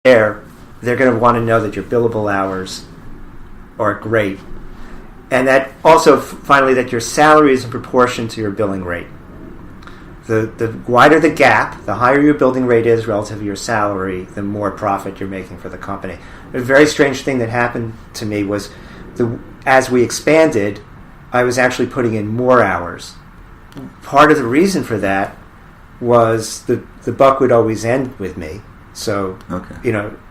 there, they're going to want to know that your billable hours are great. And that also, finally, that your salary is in proportion to your billing rate. The wider the gap, the higher your billing rate is relative to your salary, the more profit you're making for the company. A very strange thing that happened to me was, as we expanded, I was actually putting in more hours. Part of the reason for that was the buck would always end with me. So,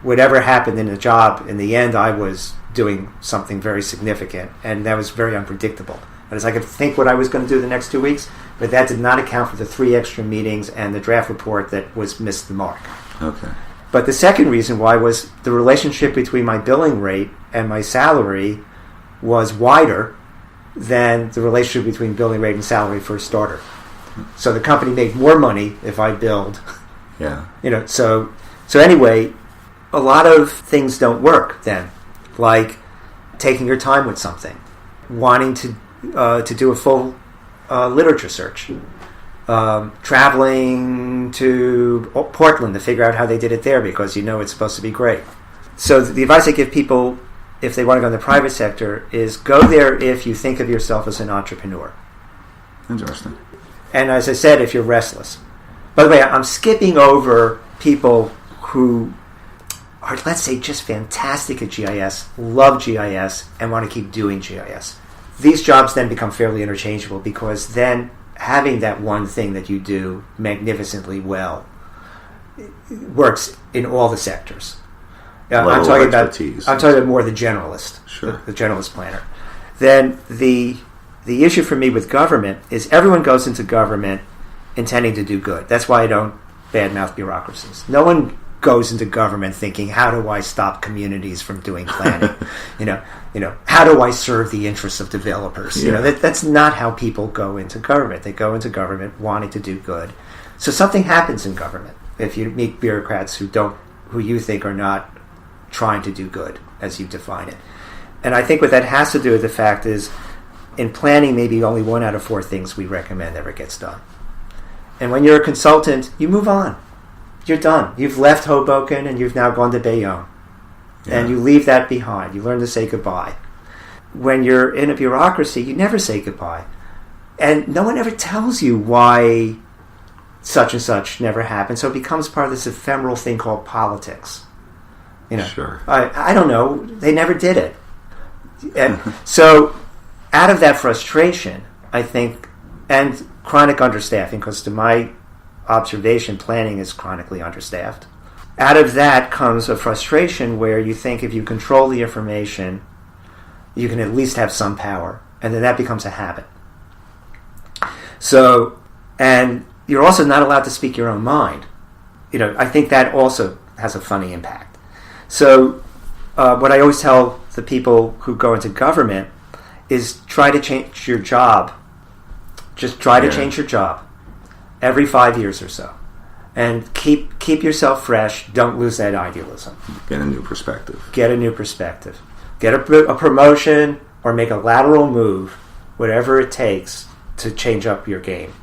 whatever happened in the job, in the end, I was doing something very significant, and that was very unpredictable. As I could think what I was going to do the next 2 weeks, but that did not account for the 3 extra meetings and the draft report that was missed the mark. Okay. But the second reason why was the relationship between my billing rate and my salary was wider than the relationship between billing rate and salary for a starter. So the company made more money if I billed. Yeah. So anyway, a lot of things don't work then, like taking your time with something, wanting to do a full literature search, traveling to Portland to figure out how they did it there because it's supposed to be great. So the advice I give people if they want to go in the private sector is go there if you think of yourself as an entrepreneur. Interesting. And as I said, if you're restless. By the way, I'm skipping over people who are, let's say, just fantastic at GIS, love GIS, and want to keep doing GIS. These jobs then become fairly interchangeable because then having that one thing that you do magnificently well works in all the sectors. I'm talking about more the generalist, sure. the generalist planner. Then the issue for me with government is everyone goes into government intending to do good. That's why I don't badmouth bureaucracies. No one goes into government thinking, how do I stop communities from doing planning? How do I serve the interests of developers? Yeah. That's not how people go into government. They go into government wanting to do good. So something happens in government if you meet bureaucrats who you think are not trying to do good as you define it. And I think what that has to do with the fact is in planning, maybe only 1 out of 4 things we recommend ever gets done. And when you're a consultant, you move on. You're done. You've left Hoboken and you've now gone to Bayonne. Yeah. And you leave that behind. You learn to say goodbye. When you're in a bureaucracy, you never say goodbye. And no one ever tells you why such and such never happened. So it becomes part of this ephemeral thing called politics. Sure. I don't know. They never did it. And so out of that frustration, I think, and chronic understaffing, because to my observation, planning is chronically understaffed. Out of that comes a frustration where you think if you control the information, you can at least have some power, and then that becomes a habit. So, and you're also not allowed to speak your own mind. I think that also has a funny impact. So, what I always tell the people who go into government is try to change your job. Just try to change your job every 5 years or so, and keep yourself fresh. Don't lose that idealism. Get a new perspective. Get a promotion or make a lateral move, whatever it takes to change up your game.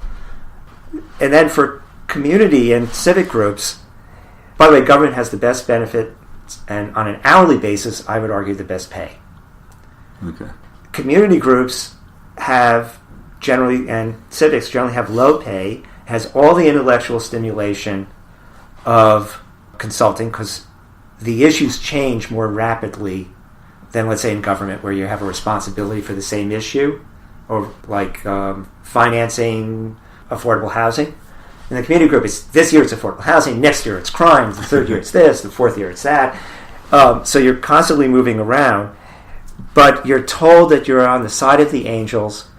And then for community and civic groups, by the way, government has the best benefit, and on an hourly basis, I would argue the best pay. Okay. Community groups have generally, and civics generally have low pay, has all the intellectual stimulation of consulting because the issues change more rapidly than, let's say, in government where you have a responsibility for the same issue, or like financing affordable housing. In the community group, it's this year it's affordable housing, next year it's crime, the third year it's this, the fourth year it's that. So you're constantly moving around, but you're told that you're on the side of the angels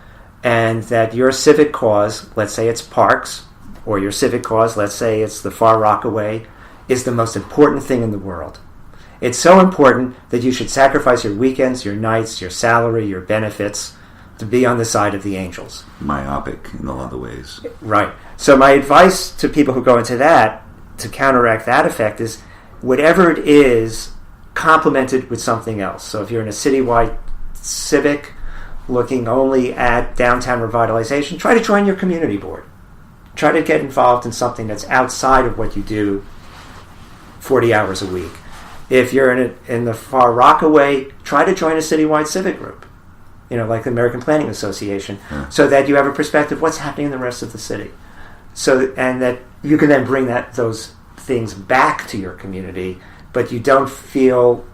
and that your civic cause, let's say it's parks, or your civic cause, let's say it's the Far Rockaway, is the most important thing in the world. It's so important that you should sacrifice your weekends, your nights, your salary, your benefits to be on the side of the angels. Myopic in a lot of ways. Right. So my advice to people who go into that, to counteract that effect, is whatever it is, complement it with something else. So if you're in a citywide civic looking only at downtown revitalization, try to join your community board. Try to get involved in something that's outside of what you do 40 hours a week. If you're in the Far Rockaway, try to join a citywide civic group, like the American Planning Association, so that you have a perspective of what's happening in the rest of the city. And that you can then bring those things back to your community, but you don't feel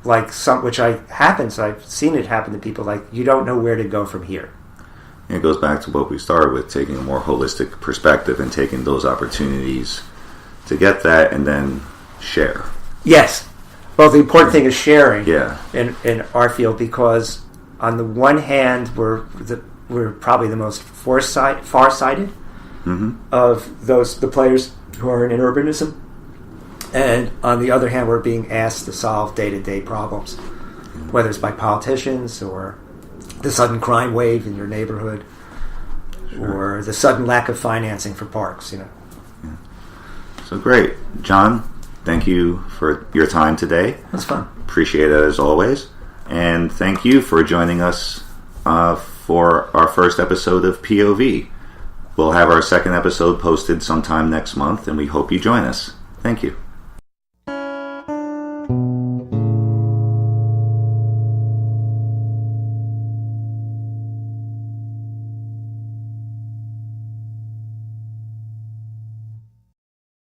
like I've seen it happen to people, like you don't know where to go from here. It goes back to what we started with, taking a more holistic perspective and taking those opportunities to get that and then share. Yes. Well, the important thing is sharing in our field, because on the one hand, we're probably the most far-sighted of the players who are in urbanism. And on the other hand, we're being asked to solve day-to-day problems, whether it's by politicians or the sudden crime wave in your neighborhood, or the sudden lack of financing for parks. So great, John. Thank you for your time today. That's fun. Appreciate it as always, and thank you for joining us for our first episode of POV. We'll have our second episode posted sometime next month, and we hope you join us. Thank you.